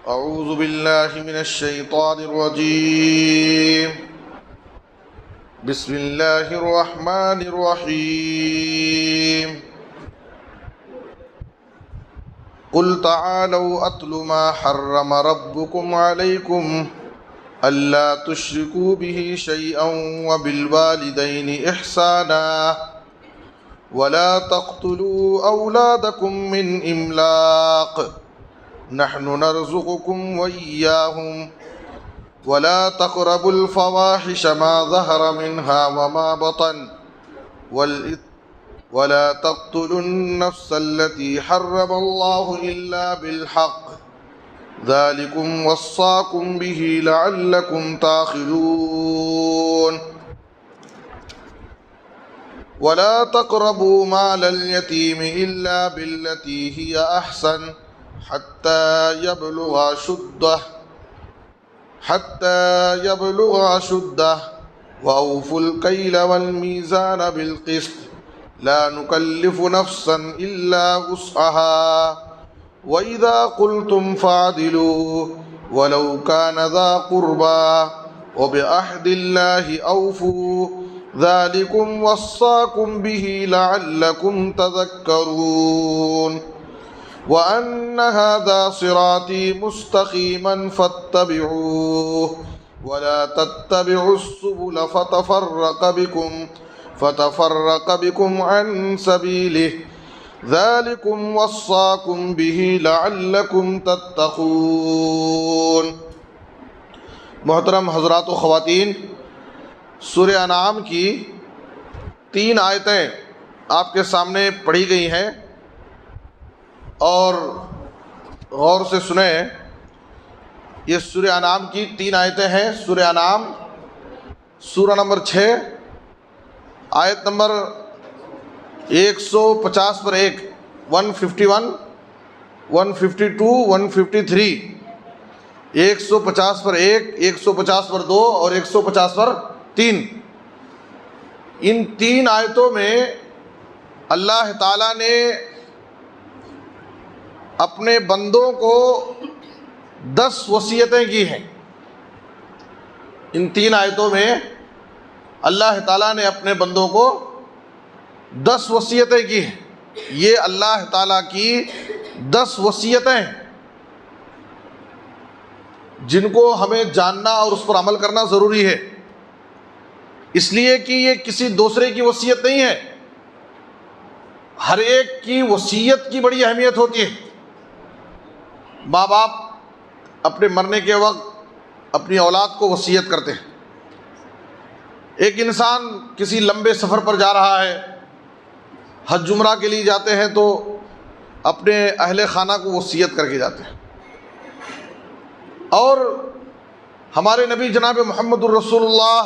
أعوذ بالله من الشيطان الرجيم. بسم الله الرحمن الرحيم. قل تعالوا أتل ما حرم ربكم عليكم ألا تشركوا به شيئا وبالوالدين إحسانا ولا تقتلوا أولادكم من إملاق نحن نرزقكم وإياهم ولا تقربوا الفواحش ما ظهر منها وما بطن ولا تقتلوا النفس التي حرم الله إلا بالحق ذلكم وصاكم به لعلكم تعقلون. ولا تقربوا مال اليتيم إلا بالتي هي أحسن حتى يبلغ أشده وأوفوا الكيل والميزان بالقسط لا نكلف نفسا إلا وسعها وإذا قلتم فاعدلوا ولو كان ذا قربى وبعهد الله أوفوا ذلكم وصاكم به لعلكم تذكرون. وأن هذا صراطي مستقيما فاتبعوه ولا تتبعوا السبل فتفرق بكم عن سبيله ذلكم وصاكم به لعلكم تتقون. محترم حضرات و خواتین، سورہ انعام کی 3 آیتیں آپ کے سامنے پڑھی گئی ہیں اور غور سے سنیں. یہ سورہ انعام کی 3 آیتیں ہیں. سورہ انعام سورہ نمبر 6 آیت نمبر 150 پر 1 151 152 153 150 پر 1 150 پر 2 اور 150 پر 3. ان 3 آیتوں میں اللہ تعالیٰ نے اپنے بندوں کو 10 وصیتیں کی ہیں. ان 3 آیتوں میں اللہ تعالیٰ نے اپنے بندوں کو 10 وصیتیں کی ہیں. یہ اللہ تعالیٰ کی 10 وصیتیں ہیں جن کو ہمیں جاننا اور اس پر عمل کرنا ضروری ہے، اس لیے کہ یہ کسی دوسرے کی وصیت نہیں ہے. ہر ایک کی وصیت کی بڑی اہمیت ہوتی ہے. ماں باپ اپنے مرنے کے وقت اپنی اولاد کو وصیت کرتے ہیں. ایک انسان کسی لمبے سفر پر جا رہا ہے، حج عمرہ کے لیے جاتے ہیں تو اپنے اہل خانہ کو وصیت کر کے جاتے ہیں. اور ہمارے نبی جناب محمد الرسول اللہ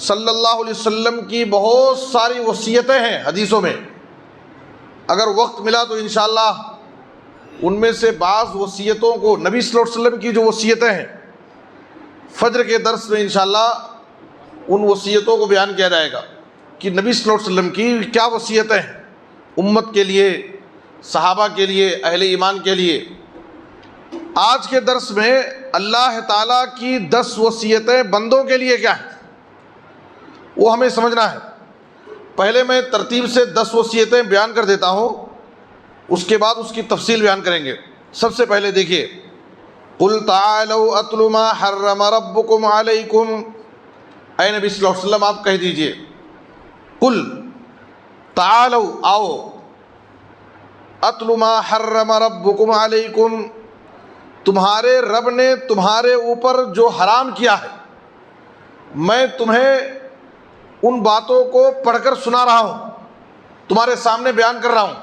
صلی اللہ علیہ وسلم کی بہت ساری وصیتیں ہیں حدیثوں میں. اگر وقت ملا تو انشاءاللہ ان میں سے بعض وصیتوں کو، نبی صلی اللہ علیہ وسلم کی جو وصیتیں ہیں، فجر کے درس میں انشاءاللہ ان وصیتوں کو بیان کیا جائے گا کہ نبی صلی اللہ علیہ وسلم کی کیا وصیتیں ہیں امت کے لیے، صحابہ کے لیے، اہل ایمان کے لیے. آج کے درس میں اللہ تعالیٰ کی 10 وصیتیں بندوں کے لیے کیا ہیں وہ ہمیں سمجھنا ہے. پہلے میں ترتیب سے 10 وصیتیں بیان کر دیتا ہوں، اس کے بعد اس کی تفصیل بیان کریں گے. سب سے پہلے دیکھیے، قل تعالوا اتل ما حرم ربکم علیکم. اے نبی صلی اللہ علیہ وسلم آپ کہہ دیجئے، قل تعالوا آؤ، اتل ما حرم ربکم علیکم، تمہارے رب نے تمہارے اوپر جو حرام کیا ہے میں تمہیں ان باتوں کو پڑھ کر سنا رہا ہوں، تمہارے سامنے بیان کر رہا ہوں.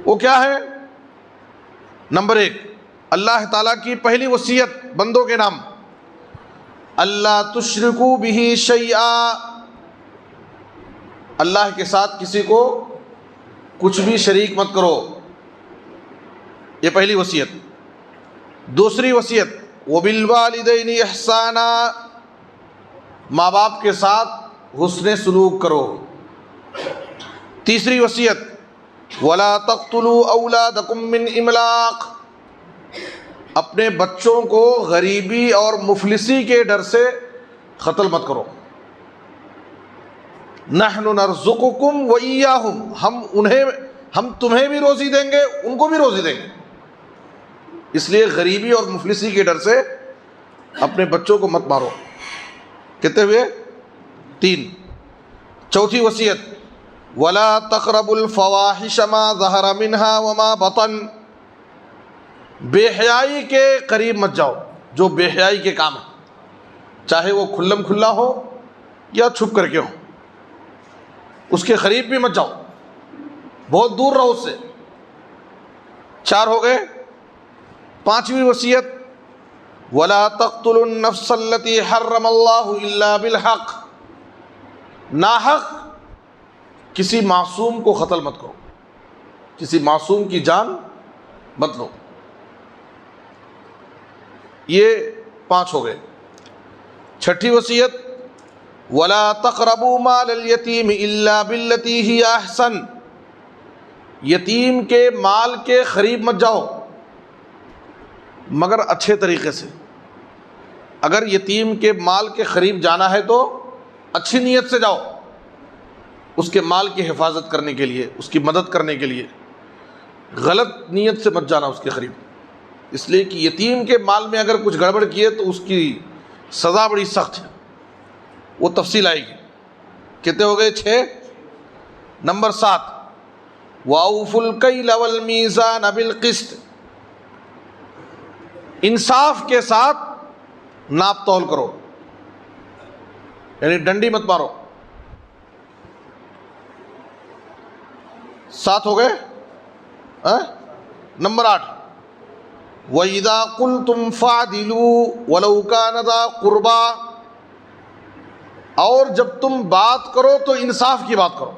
وہ کیا ہے؟ نمبر 1، اللہ تعالیٰ کی پہلی وصیت بندوں کے نام، اللہ تشرکوا بہ شیئا، اللہ کے ساتھ کسی کو کچھ بھی شریک مت کرو. یہ پہلی وصیت. دوسری وصیت، وبالوالدین احسانا، ماں باپ کے ساتھ حسن سلوک کرو. تیسری وصیت، وَلَا تَقْتُلُوا أَوْلَادَكُمْ مِنْ إِمْلَاقٍ، اپنے بچوں کو غریبی اور مفلسی کے ڈر سے قتل مت کرو. نحن نرزقکم وإیاہم، ہم تمہیں بھی روزی دیں گے، ان کو بھی روزی دیں گے. اس لیے غریبی اور مفلسی کے ڈر سے اپنے بچوں کو مت مارو. کتنے ہوئے؟ 3. چوتھی وصیت، ولا تقربوا الفواحش ما ظہر منها وما بطن، بے حیائی کے قریب مت جاؤ، جو بے حیائی کے کام ہیں، چاہے وہ کھلم کھلا ہو یا چھپ کر کے ہو، اس کے قریب بھی مت جاؤ، بہت دور رہو اس سے. 4 ہو گئے. 5ویں وصیت، ولا تقتلوا النفس التي حرم الله الا بالحق، ناحق کسی معصوم کو قتل مت کرو، کسی معصوم کی جان مت لو. یہ 5 ہو گئے. 6ٹھی وصیت، ولا تقربوا مال اليتيم الا بالتي هي احسن، یتیم کے مال کے قریب مت جاؤ مگر اچھے طریقے سے. اگر یتیم کے مال کے قریب جانا ہے تو اچھی نیت سے جاؤ، اس کے مال کی حفاظت کرنے کے لیے، اس کی مدد کرنے کے لیے. غلط نیت سے مت جانا اس کے قریب، اس لیے کہ یتیم کے مال میں اگر کچھ گڑبڑ کیے تو اس کی سزا بڑی سخت ہے، وہ تفصیل آئے گی. کتنے ہو گئے؟ 6. نمبر 7، وَأَوْفُوا الْكَيْلَ وَالْمِيزَانَ بِالْقِسْطِ، انصاف کے ساتھ ناپ تول کرو، یعنی ڈنڈی مت مارو. 7 ہو گئے. نمبر 8، وَإِذَا قُلْتُمْ فَاعْدِلُوا وَلَوْ كَانَ ذَا قُرْبَىٰ، اور جب تم بات کرو تو انصاف کی بات کرو،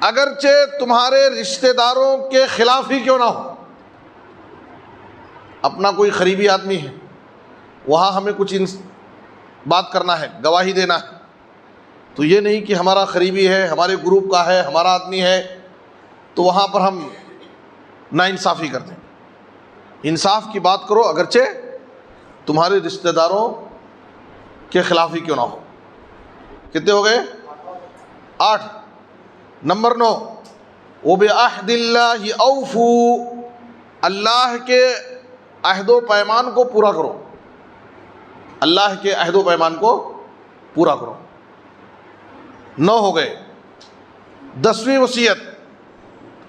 اگرچہ تمہارے رشتہ داروں کے خلاف ہی کیوں نہ ہو. اپنا کوئی قریبی آدمی ہے، وہاں ہمیں کچھ بات کرنا ہے، گواہی دینا ہے، تو یہ نہیں کہ ہمارا قریبی ہے، ہمارے گروپ کا ہے، ہمارا آدمی ہے، تو وہاں پر ہم ناانصافی کرتے ہیں. انصاف کی بات کرو اگرچہ تمہارے رشتہ داروں کے خلاف ہی کیوں نہ ہو. کتنے ہو گئے؟ 8. نمبر 9، وَبِعَهْدِ اللَّهِ أَوْفُوا، اللہ کے عہد و پیمان کو پورا کرو، اللہ کے عہد و پیمان کو پورا کرو. 9 ہو گئے. 10ویں وصیت،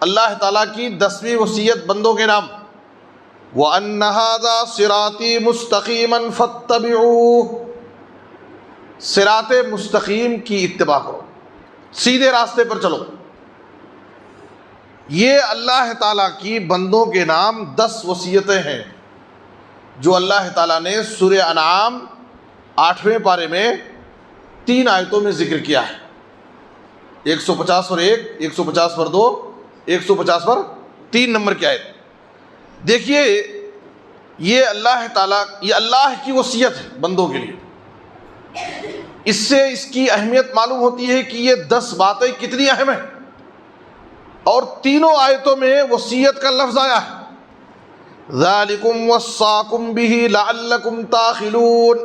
اللہ تعالیٰ کی 10ویں وصیت بندوں کے نام، وَأَنَّ هَذَا صِرَاطِي مُسْتَقِيمًا فَاتَّبِعُوهُ، صراط مستقیم کی اتباع کرو، سیدھے راستے پر چلو. یہ اللہ تعالیٰ کی بندوں کے نام 10 وصیتیں ہیں جو اللہ تعالیٰ نے سورہ انعام 8ویں پارے میں 3 آیتوں میں ذکر کیا ہے. 150 پر 1، 150 پر 2، 150 پر 3 نمبر کی آیت. دیکھیے یہ اللہ تعالیٰ، یہ اللہ کی وصیت ہے بندوں کے لیے. اس سے اس کی اہمیت معلوم ہوتی ہے کہ یہ 10 باتیں کتنی اہم ہیں، اور تینوں آیتوں میں وصیت کا لفظ آیا ہے. ذَلِكُمْ وَصَّاكُمْ بِهِ لَعَلَّكُمْ تَعْقِلُونَ،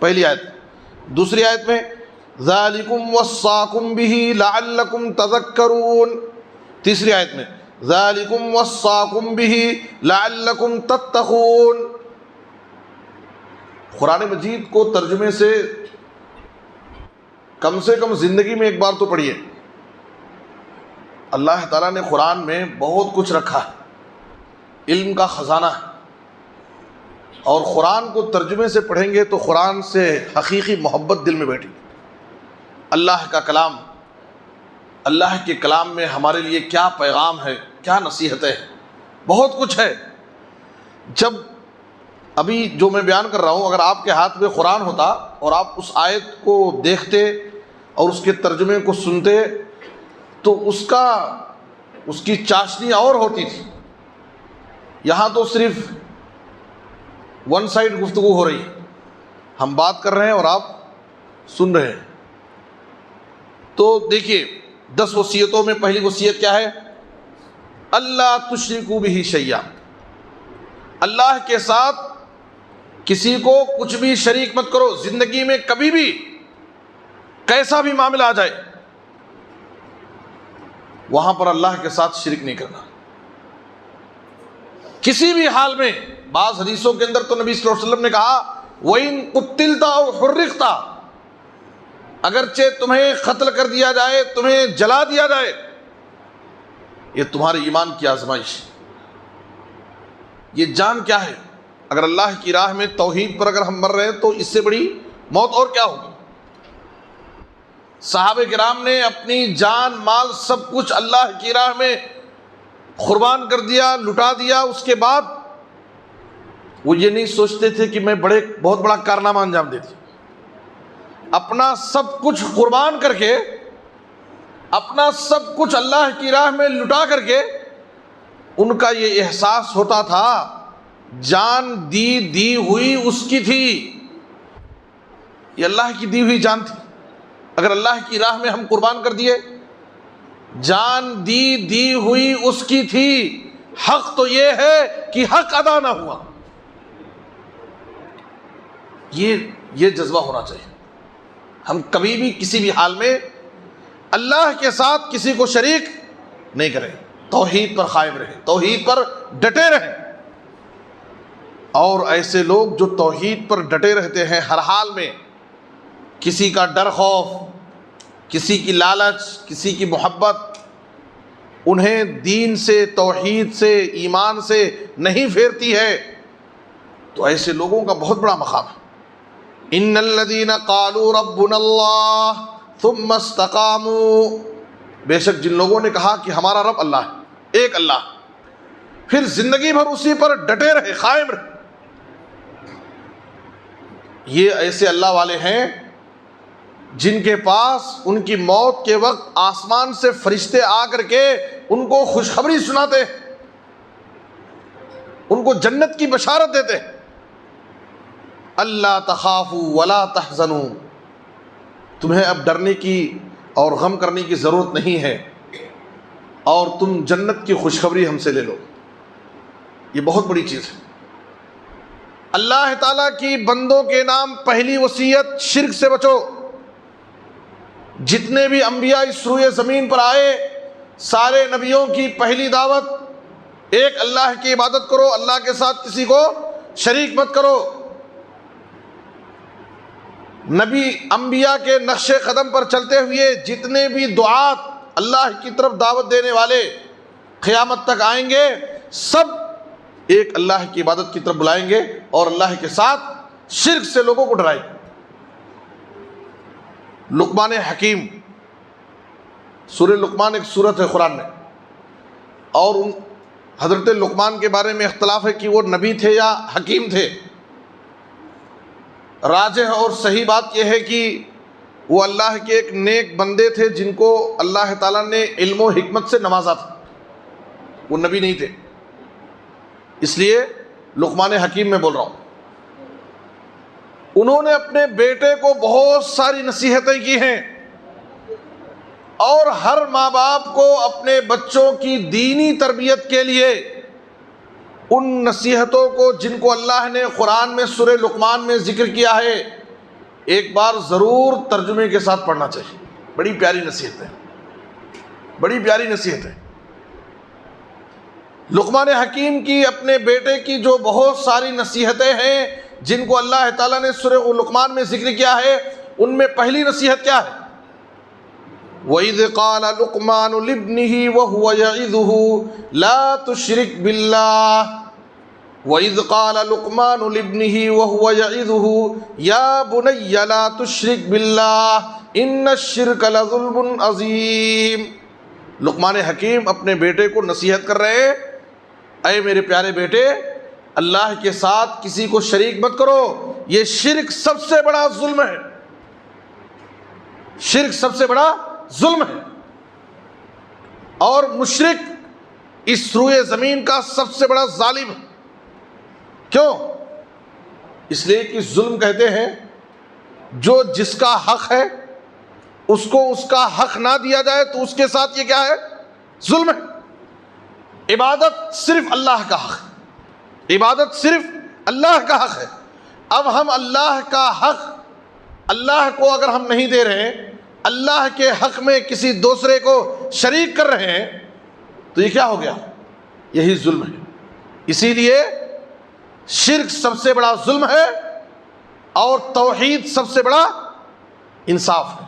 پہلی آیت. دوسری آیت میں ذَلِكُمْ وَصَّاكُمْ بِهِ لَعَلَّكُمْ تَذَكَّرُونَ. تیسری آیت میں ذَلِكُمْ وَصَّاكُمْ بِهِ لَعَلَّكُمْ تَتَّقُونَ. قرآن مجید کو ترجمے سے کم زندگی میں ایک بار تو پڑھیے. اللہ تعالیٰ نے قرآن میں بہت کچھ رکھا ہے، علم کا خزانہ ہے، اور قرآن کو ترجمے سے پڑھیں گے تو قرآن سے حقیقی محبت دل میں بیٹھی. اللہ کا کلام، اللہ کے کلام میں ہمارے لیے کیا پیغام ہے، کیا نصیحتیں ہیں، بہت کچھ ہے. جب ابھی جو میں بیان کر رہا ہوں، اگر آپ کے ہاتھ میں قرآن ہوتا اور آپ اس آیت کو دیکھتے اور اس کے ترجمے کو سنتے تو اس کی چاشنی اور ہوتی تھی. یہاں تو صرف ون سائڈ گفتگو ہو رہی ہے، ہم بات کر رہے ہیں اور آپ سن رہے ہیں. تو دیکھیے 10 وصیتوں میں پہلی وصیت کیا ہے؟ اللہ تشرکوا بہ شیئا، اللہ کے ساتھ کسی کو کچھ بھی شریک مت کرو. زندگی میں کبھی بھی کیسا بھی معاملہ آ جائے وہاں پر اللہ کے ساتھ شرک نہیں کرنا کسی بھی حال میں. بعض حدیثوں کے اندر تو نبی صلی اللہ علیہ وسلم نے کہا وَإِن قُتِّلْتَ أَوْ حُرِّقْتَ، اگرچہ تمہیں قتل کر دیا جائے، تمہیں جلا دیا جائے، یہ تمہارے ایمان کی آزمائش. یہ جان کیا ہے؟ اگر اللہ کی راہ میں توحید پر اگر ہم مر رہے ہیں تو اس سے بڑی موت اور کیا ہوگی. صحابہ کرام نے اپنی جان مال سب کچھ اللہ کی راہ میں قربان کر دیا، لٹا دیا. اس کے بعد وہ یہ نہیں سوچتے تھے کہ میں بہت بڑا کارنامہ انجام دے دوں. اپنا سب کچھ قربان کر کے، اپنا سب کچھ اللہ کی راہ میں لٹا کر کے ان کا یہ احساس ہوتا تھا جان دی ہوئی اس کی تھی. یہ اللہ کی دی ہوئی جان تھی. اگر اللہ کی راہ میں ہم قربان کر دیے، جان دی ہوئی اس کی تھی. حق تو یہ ہے کہ حق ادا نہ ہوا. یہ جذبہ ہونا چاہیے. ہم کبھی بھی کسی بھی حال میں اللہ کے ساتھ کسی کو شریک نہیں کریں. توحید پر قائم رہیں، توحید پر ڈٹے رہیں. اور ایسے لوگ جو توحید پر ڈٹے رہتے ہیں ہر حال میں، کسی کا ڈر خوف، کسی کی لالچ، کسی کی محبت انہیں دین سے، توحید سے، ایمان سے نہیں پھیرتی ہے، تو ایسے لوگوں کا بہت بڑا مقام ہے. ان الذين قالوا ربنا اللہ ثم استقاموا، بے شک جن لوگوں نے کہا کہ ہمارا رب اللہ ہے، ایک اللہ، پھر زندگی بھر اسی پر ڈٹے رہے، قائم رہے، یہ ایسے اللہ والے ہیں جن کے پاس ان کی موت کے وقت آسمان سے فرشتے آ کر کے ان کو خوشخبری سناتے، ان کو جنت کی بشارت دیتے. اللہ تخافوا ولا تحزنوا، تمہیں اب ڈرنے کی اور غم کرنے کی ضرورت نہیں ہے، اور تم جنت کی خوشخبری ہم سے لے لو. یہ بہت بڑی چیز ہے. اللہ تعالیٰ کی بندوں کے نام پہلی وصیت شرک سے بچو. جتنے بھی انبیاء اس روئے زمین پر آئے، سارے نبیوں کی پہلی دعوت ایک اللہ کی عبادت کرو، اللہ کے ساتھ کسی کو شریک مت کرو. نبی انبیاء کے نقش قدم پر چلتے ہوئے جتنے بھی دعات اللہ کی طرف دعوت دینے والے قیامت تک آئیں گے، سب ایک اللہ کی عبادت کی طرف بلائیں گے اور اللہ کے ساتھ شرک سے لوگوں کو ڈرائیں گے. لقمان حکیم، سورہ لقمان ایک سورت ہے قرآن میں، اور حضرت لقمان کے بارے میں اختلاف ہے کہ وہ نبی تھے یا حکیم تھے. راجح اور صحیح بات یہ ہے کہ وہ اللہ کے ایک نیک بندے تھے جن کو اللہ تعالیٰ نے علم و حکمت سے نوازا تھا. وہ نبی نہیں تھے، اس لیے لقمان حکیم میں بول رہا ہوں. انہوں نے اپنے بیٹے کو بہت ساری نصیحتیں کی ہیں، اور ہر ماں باپ کو اپنے بچوں کی دینی تربیت کے لیے ان نصیحتوں کو جن کو اللہ نے قرآن میں سورہ لقمان میں ذکر کیا ہے ایک بار ضرور ترجمے کے ساتھ پڑھنا چاہیے. بڑی پیاری نصیحت ہے، بڑی پیاری نصیحت ہے. لقمان حکیم کی اپنے بیٹے کی جو بہت ساری نصیحتیں ہیں جن کو اللہ تعالیٰ نے سورہ لقمان میں ذکر کیا ہے، ان میں پہلی نصیحت کیا ہے؟ وَإِذْ قَالَ لُقْمَانُ لِابْنِهِ وَهُوَ يَعِظُهُ لَا تُشْرِكْ بِاللَّهِ وَإِذْ قَالَ لُقْمَانُ لِابْنِهِ وَهُوَ يَعِظُهُ يَا بُنَيَّ لَا تُشْرِكْ بِاللَّهِ إِنَّ الشِّرْكَ لَظُلْمٌ عَظِيمٌ. لقمان حکیم اپنے بیٹے کو نصیحت کر رہے ہیں، اے میرے پیارے بیٹے، اللہ کے ساتھ کسی کو شریک مت کرو، یہ شرک سب سے بڑا ظلم ہے. شرک سب سے بڑا ظلم ہے، اور مشرک اس روئے زمین کا سب سے بڑا ظالم ہے. کیوں؟ اس لیے کہ ظلم کہتے ہیں جو جس کا حق ہے اس کو اس کا حق نہ دیا جائے تو اس کے ساتھ یہ کیا ہے؟ ظلم ہے. عبادت صرف اللہ کا حق ہے، عبادت صرف اللہ کا حق ہے۔ اب ہم اللہ کا حق اللہ کو اگر ہم نہیں دے رہے، اللہ کے حق میں کسی دوسرے کو شریک کر رہے ہیں، تو یہ کیا ہو گیا؟ یہی ظلم ہے۔ اسی لیے شرک سب سے بڑا ظلم ہے اور توحید سب سے بڑا انصاف ہے۔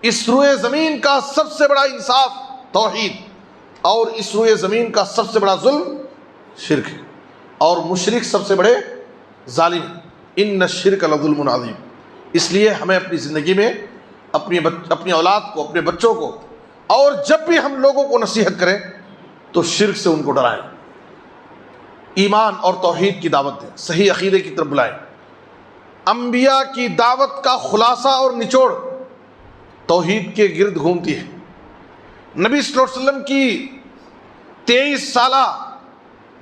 اس روئے زمین کا سب سے بڑا انصاف توحید، اور اس روئے زمین کا سب سے بڑا ظلم شرک ہے، اور مشرک سب سے بڑے ظالم۔ ان الشرک لظلم عظیم۔ اس لیے ہمیں اپنی زندگی میں اپنی اولاد کو، اپنے بچوں کو، اور جب بھی ہم لوگوں کو نصیحت کریں تو شرک سے ان کو ڈرائیں، ایمان اور توحید کی دعوت دیں، صحیح عقیدے کی طرف بلائیں۔ انبیاء کی دعوت کا خلاصہ اور نچوڑ توحید کے گرد گھومتی ہے۔ نبی صلی اللہ علیہ وسلم کی 23 سالہ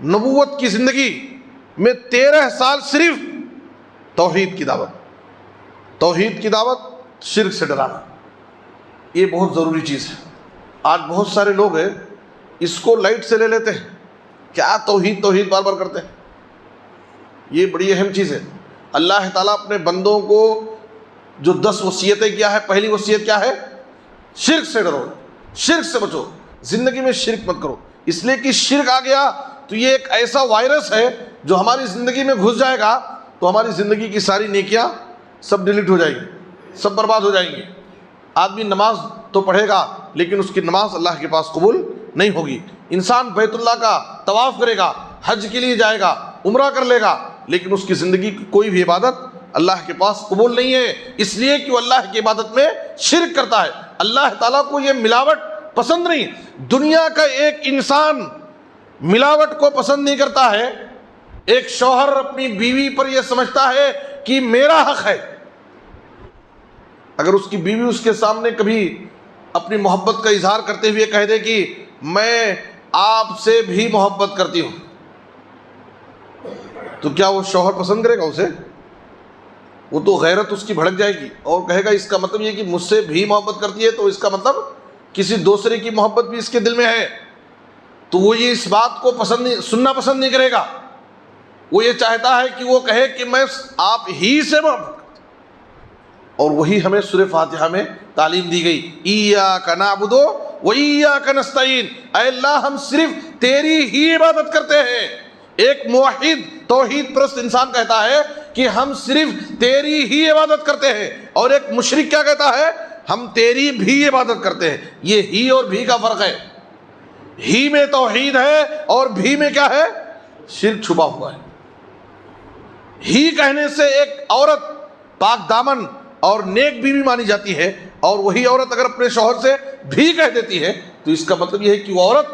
نبوت کی زندگی میں 13 سال صرف توحید کی دعوت، توحید کی دعوت، شرک سے ڈرانا، یہ بہت ضروری چیز ہے۔ آج بہت سارے لوگ ہیں اس کو لائٹ سے لے لیتے ہیں، کیا توحید توحید بار بار کرتے ہیں۔ یہ بڑی اہم چیز ہے۔ اللہ تعالیٰ اپنے بندوں کو جو 10 وصیتیں کیا ہے، پہلی وصیت کیا ہے؟ شرک سے ڈرو، شرک سے بچو، زندگی میں شرک مت کرو، اس لیے کہ شرک آ گیا تو یہ ایک ایسا وائرس ہے جو ہماری زندگی میں گھس جائے گا تو ہماری زندگی کی ساری نیکیاں سب ڈیلیٹ ہو جائیں گی، سب برباد ہو جائیں گی۔ آدمی نماز تو پڑھے گا لیکن اس کی نماز اللہ کے پاس قبول نہیں ہوگی۔ انسان بیت اللہ کا طواف کرے گا، حج کے لیے جائے گا، عمرہ کر لے گا، لیکن اس کی زندگی کی کوئی بھی عبادت اللہ کے پاس قبول نہیں ہے، اس لیے کہ وہ اللہ کی عبادت میں شرک کرتا ہے۔ اللہ تعالیٰ کو یہ ملاوٹ پسند نہیں۔ دنیا کا ایک انسان ملاوٹ کو پسند نہیں کرتا ہے۔ ایک شوہر اپنی بیوی پر یہ سمجھتا ہے کہ میرا حق ہے، اگر اس کی بیوی اس کے سامنے کبھی اپنی محبت کا اظہار کرتے ہوئے کہہ دے کہ میں آپ سے بھی محبت کرتی ہوں، تو کیا وہ شوہر پسند کرے گا اسے؟ وہ تو غیرت اس کی بھڑک جائے گی اور کہے گا اس کا مطلب یہ کہ مجھ سے بھی محبت کرتی ہے تو اس کا مطلب کسی دوسرے کی محبت بھی اس کے دل میں ہے، تو وہ یہ اس بات کو سننا پسند نہیں کرے گا۔ وہ یہ چاہتا ہے کہ وہ کہے کہ میں آپ ہی سے محبت کرتا ہوں، اور وہی ہمیں سورہ فاتحہ میں تعلیم دی گئی، ایاک نعبد و ایاک نستعین، اے اللہ ہم صرف تیری ہی عبادت کرتے ہیں۔ ایک موحد توحید پرست انسان کہتا ہے کہ ہم صرف تیری ہی عبادت کرتے ہیں، اور ایک مشرک کیا کہتا ہے؟ ہم تیری بھی عبادت کرتے ہیں۔ یہ ہی اور بھی کا فرق ہے، ہی میں توحید ہے اور بھی میں کیا ہے؟ شرک چھپا ہوا ہے۔ ہی کہنے سے ایک عورت پاک دامن اور نیک بیوی مانی جاتی ہے، اور وہی عورت اگر اپنے شوہر سے بھی کہہ دیتی ہے تو اس کا مطلب یہ ہے کہ وہ عورت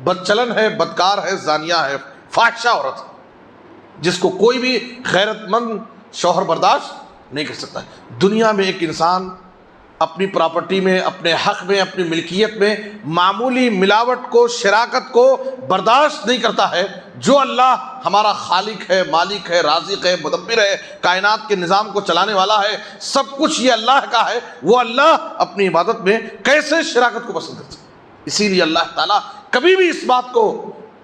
بدچلن ہے، بدکار ہے، زانیہ ہے، فاحشہ عورت، جس کو کوئی بھی غیرت مند شوہر برداشت نہیں کر سکتا ہے۔ دنیا میں ایک انسان اپنی پراپرٹی میں، اپنے حق میں، اپنی ملکیت میں معمولی ملاوٹ کو، شراکت کو برداشت نہیں کرتا ہے۔ جو اللہ ہمارا خالق ہے، مالک ہے، رازق ہے، مدبر ہے، کائنات کے نظام کو چلانے والا ہے، سب کچھ یہ اللہ کا ہے، وہ اللہ اپنی عبادت میں کیسے شراکت کو پسند کرتا ہے؟ اسی لیے اللہ تعالیٰ کبھی بھی اس بات کو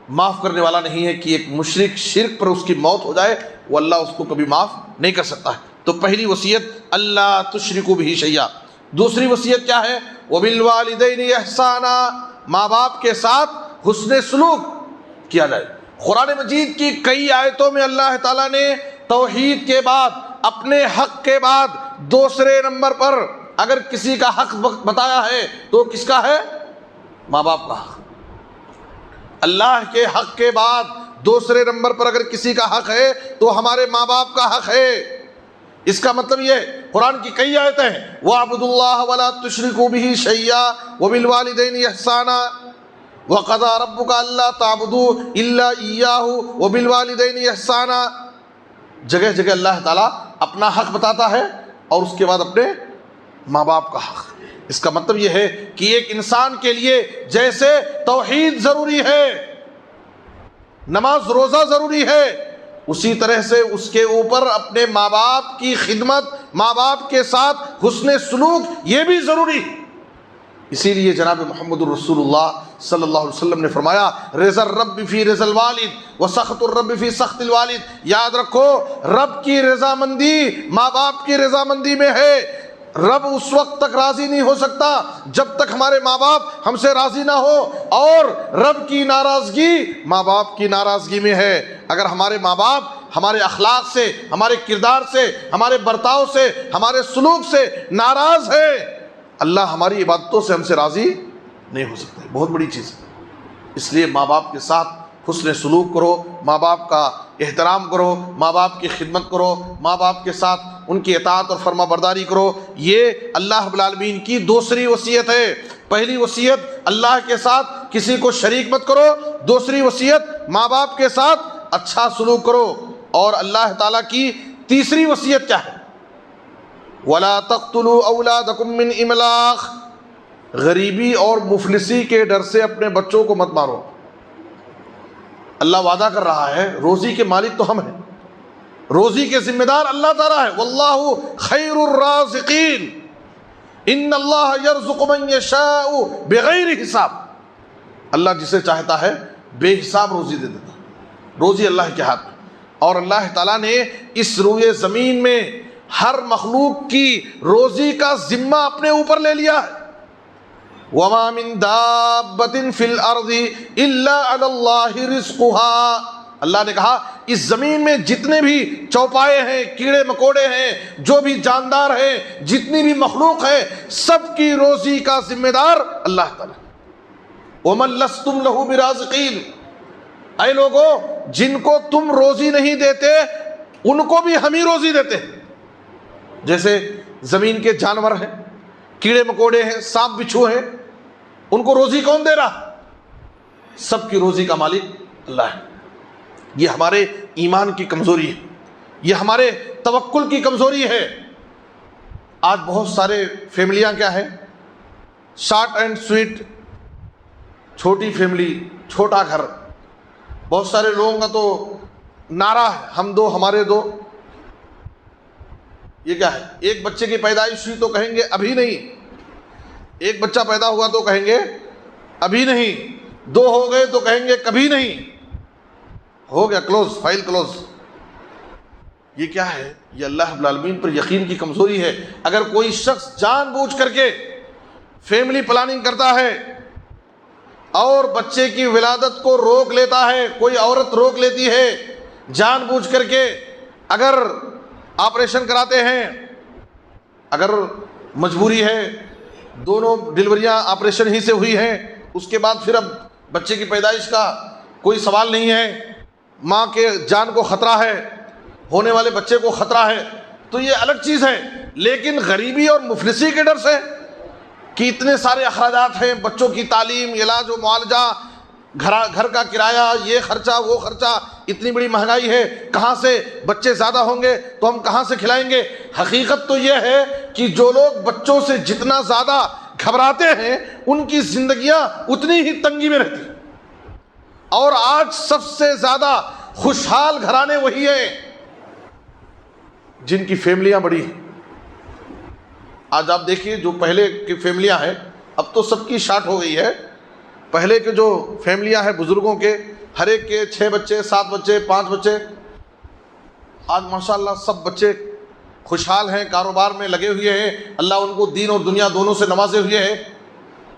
معاف کرنے والا نہیں ہے کہ ایک مشرک شرک پر اس کی موت ہو جائے، وہ اللہ اس کو کبھی معاف نہیں کر سکتا ہے۔ تو پہلی وصیت اللہ تشرکوا بہ شیئا۔ دوسری وصیت کیا ہے؟ وبالوالدین احسانا، ماں باپ کے ساتھ حسن سلوک کیا جائے۔ قرآن مجید کی کئی آیتوں میں اللہ تعالیٰ نے توحید کے بعد، اپنے حق کے بعد دوسرے نمبر پر اگر کسی کا حق بتایا ہے تو کس کا ہے؟ ماں باپ کا حق۔ اللہ کے حق کے بعد دوسرے نمبر پر اگر کسی کا حق ہے تو ہمارے ماں باپ کا حق ہے۔ اس کا مطلب یہ قرآن کی کئی آیتیں ہیں، وَاعْبُدُوا اللَّهَ وَلَا تُشْرِكُوا بِهِ شَيْئًا وَبِالْوَالِدَيْنِ إِحْسَانًا وَقَضَىٰ رَبُّكَ أَلَّا تَعْبُدُوا إِلَّا إِيَّاهُ وَبِالْوَالِدَيْنِ إِحْسَانًا۔ جگہ جگہ اللہ تعالیٰ اپنا حق بتاتا ہے اور اس کے بعد اپنے ماں باپ کا حق۔ اس کا مطلب یہ ہے کہ ایک انسان کے لیے جیسے توحید ضروری ہے، نماز روزہ ضروری ہے، اسی طرح سے اس کے اوپر اپنے ماں باپ کی خدمت، ماں باپ کے ساتھ حسن سلوک یہ بھی ضروری ہے۔ اسی لیے جناب محمد الرسول اللہ صلی اللہ علیہ وسلم نے فرمایا رضا الرب فی رضا الوالد و سخط الرب فی سخط الوالد، یاد رکھو رب کی رضامندی ماں باپ کی رضامندی میں ہے۔ رب اس وقت تک راضی نہیں ہو سکتا جب تک ہمارے ماں باپ ہم سے راضی نہ ہو، اور رب کی ناراضگی ماں باپ کی ناراضگی میں ہے۔ اگر ہمارے ماں باپ ہمارے اخلاق سے، ہمارے کردار سے، ہمارے برتاؤ سے، ہمارے سلوک سے ناراض ہے، اللہ ہماری عبادتوں سے ہم سے راضی نہیں ہو سکتا۔ بہت بڑی چیز ہے۔ اس لیے ماں باپ کے ساتھ حسن سلوک کرو، ماں باپ کا احترام کرو، ماں باپ کی خدمت کرو، ماں باپ کے ساتھ ان کی اطاعت اور فرما برداری کرو۔ یہ اللہ رب العالمین کی دوسری وصیت ہے۔ پہلی وصیت اللہ کے ساتھ کسی کو شریک مت کرو، دوسری وصیت ماں باپ کے ساتھ اچھا سلوک کرو، اور اللہ تعالیٰ کی تیسری وصیت کیا ہے؟ وَلَا تَقْتُلُوا أَوْلَادَكُم مِّنْ إِمْلَاقٍ، غریبی اور مفلسی کے ڈر سے اپنے بچوں کو مت مارو۔ اللہ وعدہ کر رہا ہے روزی کے مالک تو ہم ہیں، روزی کے ذمہ دار اللہ تعالیٰ ہے۔ واللہ خیر الرازقین، ان اللہ یرزق من یشاء بغیر حساب، اللہ جسے چاہتا ہے بے حساب روزی دے دیتا ہے۔ روزی اللہ کے ہاتھ میں، اور اللہ تعالیٰ نے اس روئے زمین میں ہر مخلوق کی روزی کا ذمہ اپنے اوپر لے لیا ہے۔ وَمَا مِن دَابَّةٍ فِي الْأَرْضِ إِلَّا عَلَى اللَّهِ رِزْقُهَا، اللہ نے کہا اس زمین میں جتنے بھی چوپائے ہیں، کیڑے مکوڑے ہیں، جو بھی جاندار ہیں، جتنی بھی مخلوق ہے، سب کی روزی کا ذمہ دار اللہ تعالیٰ۔ وَمَن لَّسْتُمْ لَهُ بِرَازِقِينَ، اے لوگو جن کو تم روزی نہیں دیتے ان کو بھی ہم ہی روزی دیتے ہیں۔ جیسے زمین کے جانور ہیں، کیڑے مکوڑے ہیں، سانپ بچھو ہیں، ان کو روزی کون دے رہا؟ سب کی روزی کا مالک اللہ ہے۔ یہ ہمارے ایمان کی کمزوری ہے، یہ ہمارے توکل کی کمزوری ہے۔ آج بہت سارے فیملیاں کیا ہیں، شارٹ اینڈ سویٹ، چھوٹی فیملی، چھوٹا گھر۔ بہت سارے لوگوں کا تو نعرہ ہے ہم دو ہمارے دو۔ یہ کیا ہے؟ ایک بچے کی پیدائش ہوئی تو کہیں گے ابھی نہیں، ایک بچہ پیدا ہوا تو کہیں گے ابھی نہیں، دو ہو گئے تو کہیں گے کبھی نہیں، ہو گیا کلوز، فائل کلوز۔ یہ کیا ہے؟ یہ اللہ رب العالمین پر یقین کی کمزوری ہے۔ اگر کوئی شخص جان بوجھ کر کے فیملی پلاننگ کرتا ہے اور بچے کی ولادت کو روک لیتا ہے، کوئی عورت روک لیتی ہے جان بوجھ کر کے، اگر آپریشن کراتے ہیں، اگر مجبوری ہے، دونوں ڈلیوریاں آپریشن ہی سے ہوئی ہیں، اس کے بعد پھر اب بچے کی پیدائش کا کوئی سوال نہیں ہے، ماں کے جان کو خطرہ ہے، ہونے والے بچے کو خطرہ ہے، تو یہ الگ چیز ہے۔ لیکن غریبی اور مفلسی کے ڈر سے کہ اتنے سارے اخراجات ہیں، بچوں کی تعلیم، علاج و معالجہ، گھر کا کرایہ، یہ خرچہ وہ خرچہ، اتنی بڑی مہنگائی ہے، کہاں سے بچے زیادہ ہوں گے تو ہم کہاں سے کھلائیں گے؟ حقیقت تو یہ ہے کہ جو لوگ بچوں سے جتنا زیادہ گھبراتے ہیں ان کی زندگیاں اتنی ہی تنگی میں رہتی ہیں۔ اور آج سب سے زیادہ خوشحال گھرانے وہی ہیں جن کی فیملیاں بڑی ہیں۔ آج آپ دیکھیے جو پہلے کی فیملیاں ہیں، اب تو سب کی شارٹ ہو گئی ہے۔ پہلے کے جو فیملیاں ہیں بزرگوں کے، ہر ایک کے 6 بچے، 7 بچے، 5 بچے، آج ماشاءاللہ سب بچے خوشحال ہیں، کاروبار میں لگے ہوئے ہیں، اللہ ان کو دین اور دنیا دونوں سے نوازے ہوئے ہیں۔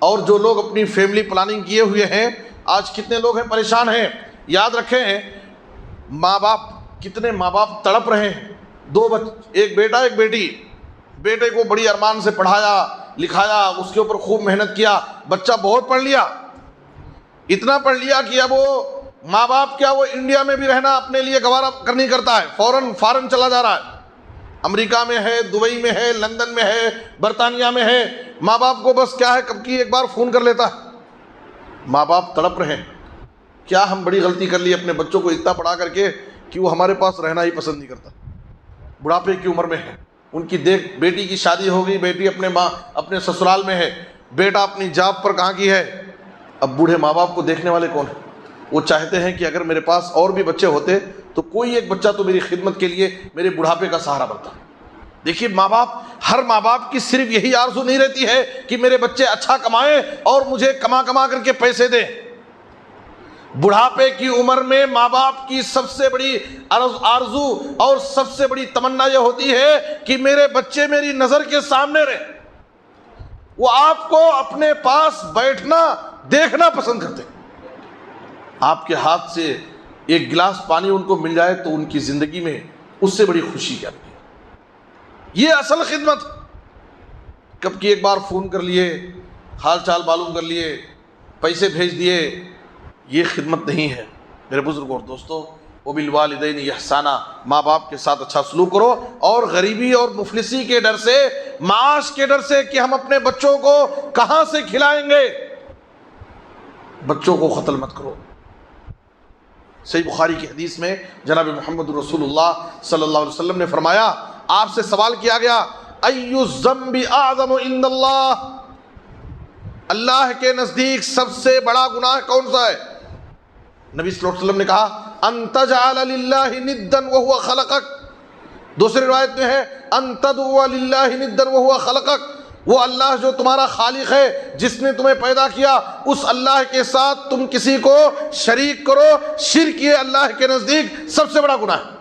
اور جو لوگ اپنی فیملی پلاننگ کیے ہوئے ہیں، آج کتنے لوگ ہیں پریشان ہیں۔ یاد رکھیں ماں باپ، کتنے ماں باپ تڑپ رہے ہیں، 2 بچے، ایک بیٹا ایک بیٹی، بیٹے کو بڑی ارمان سے پڑھایا لکھایا، اس کے اوپر خوب محنت کیا، بچہ بہت پڑھ لیا، اتنا پڑھ لیا کہ اب وہ ماں باپ کیا، وہ انڈیا میں بھی رہنا اپنے لیے گوارا کرنی کرتا ہے، فوراً چلا جا رہا ہے، امریکہ میں ہے، دبئی میں ہے، لندن میں ہے، برطانیہ میں ہے۔ ماں باپ کو بس کیا ہے، کب کی ایک بار فون کر لیتا ہے۔ ماں باپ تڑپ رہے ہیں، کیا ہم بڑی غلطی کر لی اپنے بچوں کو اتنا پڑھا کر کے کہ وہ ہمارے پاس رہنا ہی پسند نہیں کرتا، بڑھاپے کی عمر میں ہے، ان کی دیکھ، بیٹی کی شادی ہو گئی، بیٹی اپنے سسرال میں ہے، بیٹا اپنی جاب پر کہاں کی ہے۔ اب بوڑھے ماں باپ کو دیکھنے والے کون ہیں؟ وہ چاہتے ہیں کہ اگر میرے پاس اور بھی بچے ہوتے تو کوئی ایک بچہ تو میری خدمت کے لیے میرے بڑھاپے کا سہارا بنتا۔ دیکھیے ہر ماں باپ کی صرف یہی آرزو نہیں رہتی ہے کہ میرے بچے اچھا کمائیں اور مجھے کما کر کے پیسے دیں۔ بڑھاپے کی عمر میں ماں باپ کی سب سے بڑی آرزو اور سب سے بڑی تمنا یہ ہوتی ہے کہ میرے بچے میری نظر کے سامنے رہے، وہ آپ کو اپنے پاس بیٹھنا دیکھنا پسند کرتے۔ آپ کے ہاتھ سے ایک گلاس پانی ان کو مل جائے تو ان کی زندگی میں اس سے بڑی خوشی کیا ہے۔ یہ اصل خدمت۔ کب کی ایک بار فون کر لیے، حال چال معلوم کر لیے، پیسے بھیج دیے، یہ خدمت نہیں ہے میرے بزرگوں اور دوستوں۔ وبالوالدین احسانا، ماں باپ کے ساتھ اچھا سلوک کرو، اور غریبی اور مفلسی کے ڈر سے، معاش کے ڈر سے کہ ہم اپنے بچوں کو کہاں سے کھلائیں گے، بچوں کو قتل مت کرو۔ صحیح بخاری کی حدیث میں جناب محمد رسول اللہ صلی اللہ علیہ وسلم نے فرمایا، آپ سے سوال کیا گیا، ای الذنب اعظم عند اللہ، اللہ کے نزدیک سب سے بڑا گناہ کون سا ہے؟ نبی صلی اللہ علیہ وسلم نے کہا، ان تجعل للہ ندا وهو خلقک۔ دوسری روایت میں ہے، ان تدعو للہ ندا وهو خلقک، وہ اللہ جو تمہارا خالق ہے، جس نے تمہیں پیدا کیا، اس اللہ کے ساتھ تم کسی کو شریک کرو، شرک یہ اللہ کے نزدیک سب سے بڑا گناہ ہے۔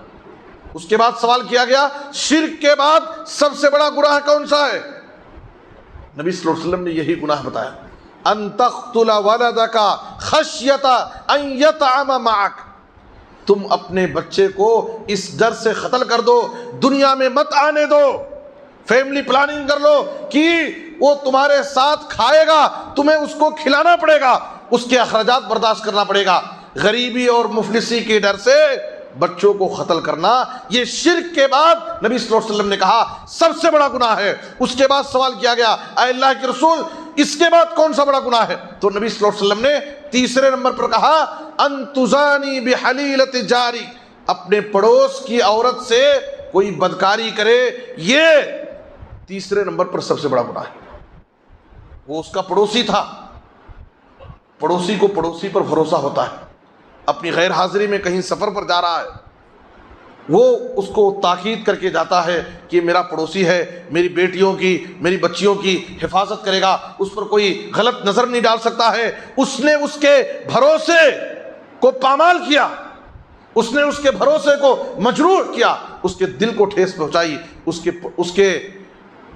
اس کے بعد سوال کیا گیا، شرک کے بعد سب سے بڑا گناہ کون سا ہے؟ نبی صلی اللہ علیہ وسلم نے یہی گناہ بتایا، ان تقتل ولدک خشیۃ ان یطعم معک، تم اپنے بچے کو اس ڈر سے قتل کر دو، دنیا میں مت آنے دو، فیملی پلاننگ کر لو کہ وہ تمہارے ساتھ کھائے گا، تمہیں اس کو کھلانا پڑے گا، اس کے اخراجات برداشت کرنا پڑے گا۔ غریبی اور مفلسی کے ڈر سے بچوں کو قتل کرنا، یہ شرک کے بعد نبی صلی اللہ علیہ وسلم نے کہا سب سے بڑا گناہ ہے۔ اس کے بعد سوال کیا گیا، اے اللہ کے رسول، اس کے بعد کون سا بڑا گناہ ہے؟ تو نبی صلی اللہ علیہ وسلم نے تیسرے نمبر پر کہا، ان تزانی بحلیلۃ جاری، اپنے پڑوس کی عورت سے کوئی بدکاری کرے، یہ تیسرے نمبر پر سب سے بڑا گناہ ہے۔ وہ اس کا پڑوسی تھا، پڑوسی کو پڑوسی پر بھروسہ ہوتا ہے، اپنی غیر حاضری میں کہیں سفر پر جا رہا ہے، وہ اس کو تاکید کر کے جاتا ہے کہ میرا پڑوسی ہے، میری بیٹیوں کی، میری بچیوں کی حفاظت کرے گا، اس پر کوئی غلط نظر نہیں ڈال سکتا ہے۔ اس نے اس کے بھروسے کو پامال کیا، اس نے اس کے بھروسے کو مجروح کیا، اس کے دل کو ٹھیس پہنچائی، اس کے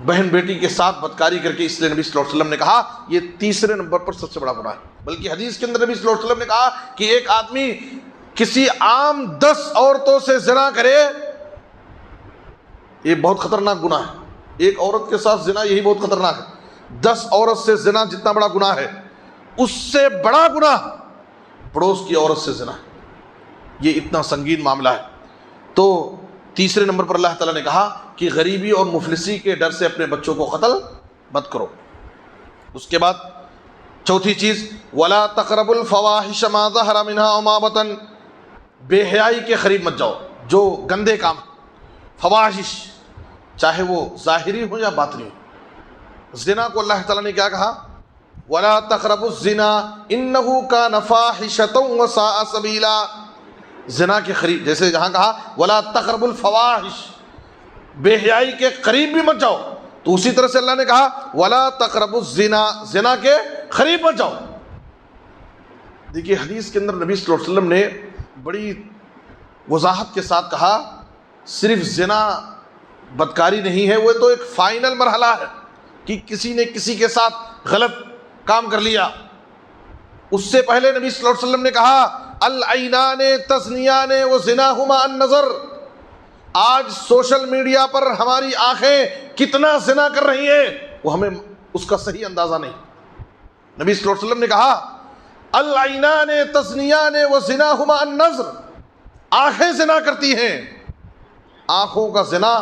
بہن بیٹی کے ساتھ بدکاری کر کے، اس لیے نبی صلی اللہ علیہ وسلم نے کہا یہ تیسرے نمبر پر سب سے بڑا گناہ ہے۔ بلکہ حدیث کے اندر نبی صلی اللہ علیہ وسلم نے کہا کہ ایک آدمی کسی عام 10 عورتوں سے زنا کرے، یہ بہت خطرناک گناہ ہے۔ ایک عورت کے ساتھ زنا یہی بہت خطرناک ہے۔ 10 عورت سے زنا جتنا بڑا گناہ ہے، اس سے بڑا گناہ پڑوس کی عورت سے زنا ہے، یہ اتنا سنگین معاملہ ہے۔ تو تیسرے نمبر پر اللہ تعالیٰ نے کہا کہ غریبی اور مفلسی کے ڈر سے اپنے بچوں کو قتل مت کرو۔ اس کے بعد چوتھی چیز، وَلَا تَقْرَبُوا الْفَوَاحِشَ مَا ظَهَرَ مِنْهَا وَمَا بَطَنَ، بے حیائی کے قریب مت جاؤ، جو گندے کام، فواحش، چاہے وہ ظاہری ہو یا باطنی ہو۔ زنا کو اللہ تعالیٰ نے کیا کہا، وَلَا تَقْرَبُوا الزِّنَا إِنَّهُ كَانَ فَاحِشَةً وَسَاءَ سَبِيلًا، زنا کے قریب، جیسے جہاں کہا وَلَا تَقْرَبُوا الْفَوَاحِشَ، بے حیائی کے قریب بھی مت جاؤ، تو اسی طرح سے اللہ نے کہا وَلَا تَقْرَبُوا الزِّنَا، زنا کے قریب مت جاؤ۔ دیکھیے حدیث کے اندر نبی صلی اللہ علیہ وسلم نے بڑی وضاحت کے ساتھ کہا، صرف زنا بدکاری نہیں ہے، وہ تو ایک فائنل مرحلہ ہے کہ کسی نے کسی کے ساتھ غلط کام کر لیا۔ اس سے پہلے نبی صلی اللہ علیہ وسلم نے کہا العینان تزنیان وزناہما النظر، آج سوشل میڈیا پر ہماری آنکھیں کتنا زنا کر رہی ہیں، وہ ہمیں اس کا صحیح اندازہ نہیں۔ نبی صلی اللہ علیہ وسلم نے کہا العینان تزنیان وزناہما النظر، آنکھیں زنا کرتی ہیں، آنکھوں کا زنا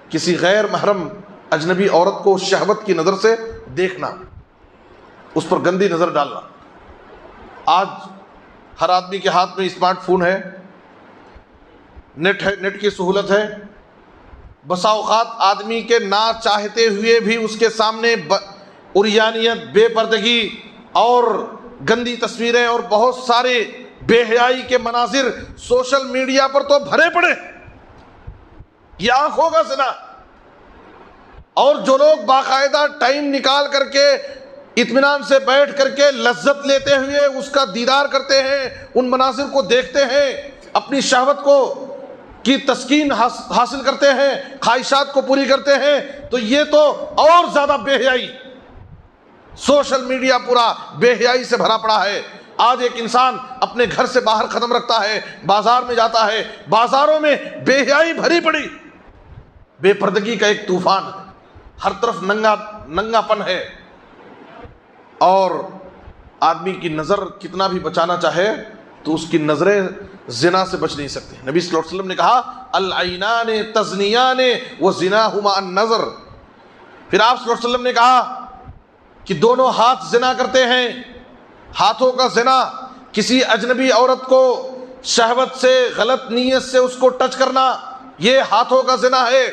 کسی غیر محرم اجنبی عورت کو شہوت کی نظر سے دیکھنا، اس پر گندی نظر ڈالنا۔ آج ہر آدمی کے ہاتھ میں اسمارٹ فون ہے، نیٹ کی سہولت ہے، بسا اوقات آدمی کے نہ چاہتے ہوئے بھی اس کے سامنے عریانیت، بے پردگی اور گندی تصویریں اور بہت سارے بے حیائی کے مناظر سوشل میڈیا پر تو بھرے پڑے۔ یہ آنکھوں کا زنا، اور جو لوگ باقاعدہ ٹائم نکال کر کے اطمینان سے بیٹھ کر کے لذت لیتے ہوئے اس کا دیدار کرتے ہیں، ان مناظر کو دیکھتے ہیں، اپنی شہوت کو کی تسکین حاصل کرتے ہیں، خواہشات کو پوری کرتے ہیں، تو یہ تو اور زیادہ بے حیائی، سوشل میڈیا پورا بے حیائی سے بھرا پڑا ہے۔ آج ایک انسان اپنے گھر سے باہر قدم رکھتا ہے، بازار میں جاتا ہے، بازاروں میں بے حیائی بھری پڑی، بے پردگی کا ایک طوفان ہے، ہر طرف ننگا پن ہے، اور آدمی کی نظر کتنا بھی بچانا چاہے تو اس کی نظریں زنا سے بچ نہیں سکتی۔ نبی صلی اللہ علیہ وسلم نے کہا العینان تزنیان وزناہما النظر۔ پھر آپ صلی اللہ علیہ وسلم نے کہا کہ دونوں ہاتھ زنا کرتے ہیں، ہاتھوں کا زنا، کسی اجنبی عورت کو شہوت سے غلط نیت سے اس کو ٹچ کرنا، یہ ہاتھوں کا زنا ہے۔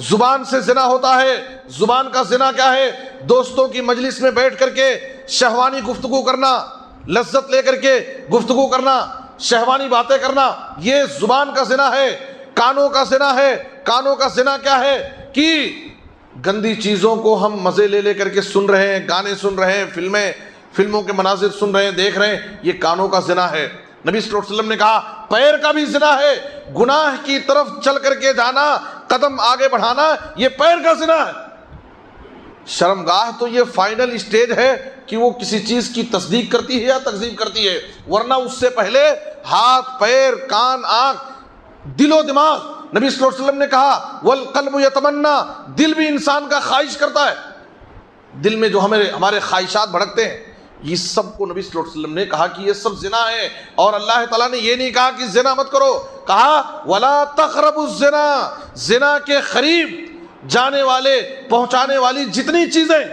زبان سے زنا ہوتا ہے، زبان کا زنا کیا ہے؟ دوستوں کی مجلس میں بیٹھ کر کے شہوانی گفتگو کرنا، لذت لے کر کے گفتگو کرنا، شہوانی باتیں کرنا، یہ زبان کا زنا ہے۔ کانوں کا زنا ہے، کانوں کا زنا کیا ہے کہ گندی چیزوں کو ہم مزے لے کر کے سن رہے ہیں، گانے سن رہے ہیں، فلموں کے مناظر سن رہے ہیں، دیکھ رہے ہیں، یہ کانوں کا زنا ہے۔ نبی صلی اللہ علیہ وسلم نے کہا پیر کا بھی زنا ہے، گناہ کی طرف چل کر کے جانا، قدم آگے بڑھانا، یہ پیر کا زنا ہے۔ شرمگاہ تو یہ فائنل اسٹیج ہے کہ وہ کسی چیز کی تصدیق کرتی ہے یا تکذیب کرتی ہے، ورنہ اس سے پہلے ہاتھ، پیر، کان، آنکھ، دل و دماغ۔ نبی صلی اللہ علیہ وسلم نے کہا والقلب یتمنا، دل بھی انسان کا خواہش کرتا ہے، دل میں جو ہمارے خواہشات بھڑکتے ہیں، یہ سب کو نبی صلی اللہ علیہ وسلم نے کہا کہ یہ سب زنا ہے۔ اور اللہ تعالیٰ نے یہ نہیں کہا کہ زنا مت کرو، کہا ولا تقربوا الزنا، زنا کے قریب جانے والے، پہنچانے والی جتنی چیزیں،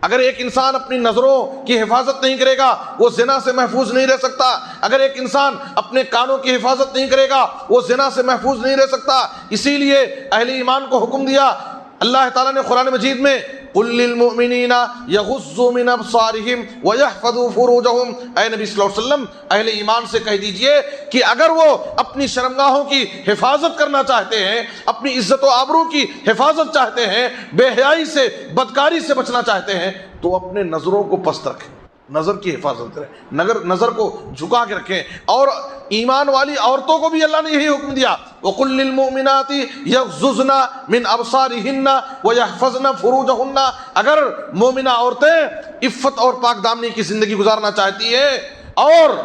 اگر ایک انسان اپنی نظروں کی حفاظت نہیں کرے گا وہ زنا سے محفوظ نہیں رہ سکتا، اگر ایک انسان اپنے کانوں کی حفاظت نہیں کرے گا وہ زنا سے محفوظ نہیں رہ سکتا۔ اسی لیے اہل ایمان کو حکم دیا اللہ تعالیٰ نے قرآن مجید میں قل للمؤمنین یغضوا من ابصارہم ویحفظوا فروجہم، اے نبی صلی اللہ علیہ وسلم اہل ایمان سے کہہ دیجئے کہ اگر وہ اپنی شرمگاہوں کی حفاظت کرنا چاہتے ہیں، اپنی عزت و آبرو کی حفاظت چاہتے ہیں، بے حیائی سے، بدکاری سے بچنا چاہتے ہیں، تو اپنے نظروں کو پست رکھیں، نظر کی حفاظت کریں، نظر کو جھکا کے رکھیں۔ اور ایمان والی عورتوں کو بھی اللہ نے یہی حکم دیا وَقُلْ لِلْمُؤْمِنَاتِ يَغْضُضْنَ مِنْ أَبْصَارِهِنَّ وَيَحْفَظْنَ فُرُوجَهُنَّ، اگر مومنہ عورتیں عفت اور پاک دامنی کی زندگی گزارنا چاہتی ہیں اور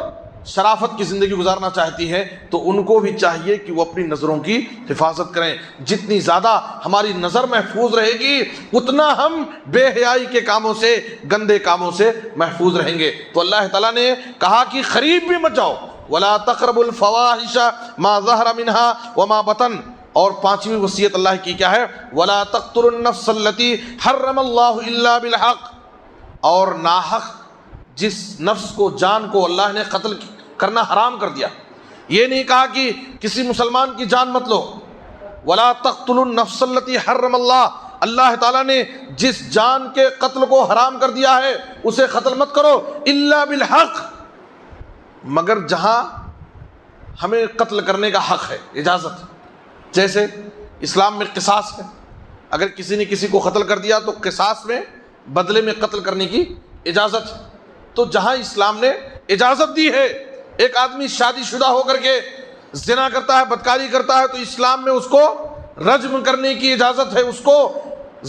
شرافت کی زندگی گزارنا چاہتی ہیں تو ان کو بھی چاہیے کہ وہ اپنی نظروں کی حفاظت کریں۔ جتنی زیادہ ہماری نظر محفوظ رہے گی اتنا ہم بے حیائی کے کاموں سے، گندے کاموں سے محفوظ رہیں گے۔ تو اللہ تعالیٰ نے کہا کہ قریب بھی مت جاؤ، وَلَا تَقْرَبُوا الْفَوَاحِشَ مَا ظَهَرَ مِنْهَا وَمَا بَطَنَ۔ اور پانچویں وصیت اللہ کی کیا ہے؟ وَلَا تَقْتُلُوا النَّفْسَ الَّتِي حَرَّمَ اللَّهُ إِلَّا بِالْحَقِّ، اور ناحق جس نفس کو، جان کو اللہ نے قتل کرنا حرام کر دیا، یہ نہیں کہا کہ کسی مسلمان کی جان مت لو۔ وَلَا تَقْتُلُوا النَّفْسَ الَّتِي حَرَّمَ اللَّهُ، اللہ تعالیٰ نے جس جان کے قتل کو حرام کر دیا ہے اسے قتل مت کرو، إِلَّا بِالْحَقِّ، مگر جہاں ہمیں قتل کرنے کا حق ہے، اجازت ہے۔ جیسے اسلام میں قصاص ہے، اگر کسی نے کسی کو قتل کر دیا تو قصاص میں بدلے میں قتل کرنے کی اجازت ہے۔ تو جہاں اسلام نے اجازت دی ہے، ایک آدمی شادی شدہ ہو کر کے زنا کرتا ہے، بدکاری کرتا ہے، تو اسلام میں اس کو رجم کرنے کی اجازت ہے، اس کو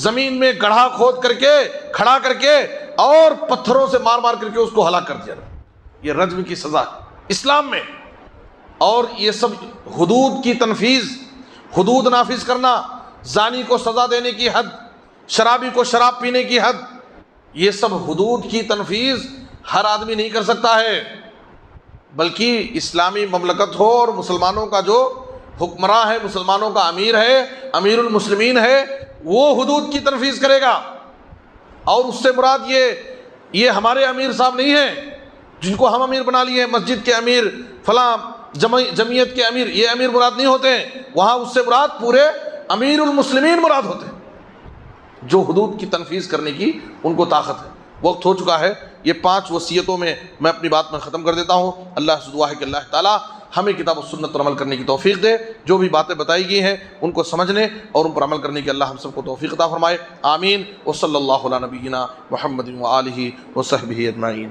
زمین میں گڑھا کھود کر کے، کھڑا کر کے اور پتھروں سے مار مار کر کے اس کو ہلاک کر دیا، یہ رجم کی سزا اسلام میں۔ اور یہ سب حدود کی تنفیذ، حدود نافذ کرنا، زانی کو سزا دینے کی حد، شرابی کو شراب پینے کی حد، یہ سب حدود کی تنفیذ ہر آدمی نہیں کر سکتا ہے، بلکہ اسلامی مملکت ہو اور مسلمانوں کا جو حکمراں ہے، مسلمانوں کا امیر ہے، امیر المسلمین ہے، وہ حدود کی تنفیذ کرے گا۔ اور اس سے مراد یہ ہمارے امیر صاحب نہیں ہیں جن کو ہم امیر بنا لیے، مسجد کے امیر، فلاں جمعیت کے امیر، یہ امیر مراد نہیں ہوتے ہیں، وہاں اس سے مراد پورے امیر المسلمین مراد ہوتے ہیں، جو حدود کی تنفیذ کرنے کی ان کو طاقت ہے۔ وقت ہو چکا ہے، یہ 5 وصیتوں میں میں اپنی بات میں ختم کر دیتا ہوں۔ اللہ سے دعا ہے کہ اللہ تعالیٰ ہمیں کتاب و سنت پر عمل کرنے کی توفیق دے، جو بھی باتیں بتائی گئی ہیں ان کو سمجھنے اور ان پر عمل کرنے کی اللہ ہم سب کو توفیق عطا فرمائے، آمین۔ وصلی اللہ علی نبینا محمد وآلہ وصحبہ اجمعین۔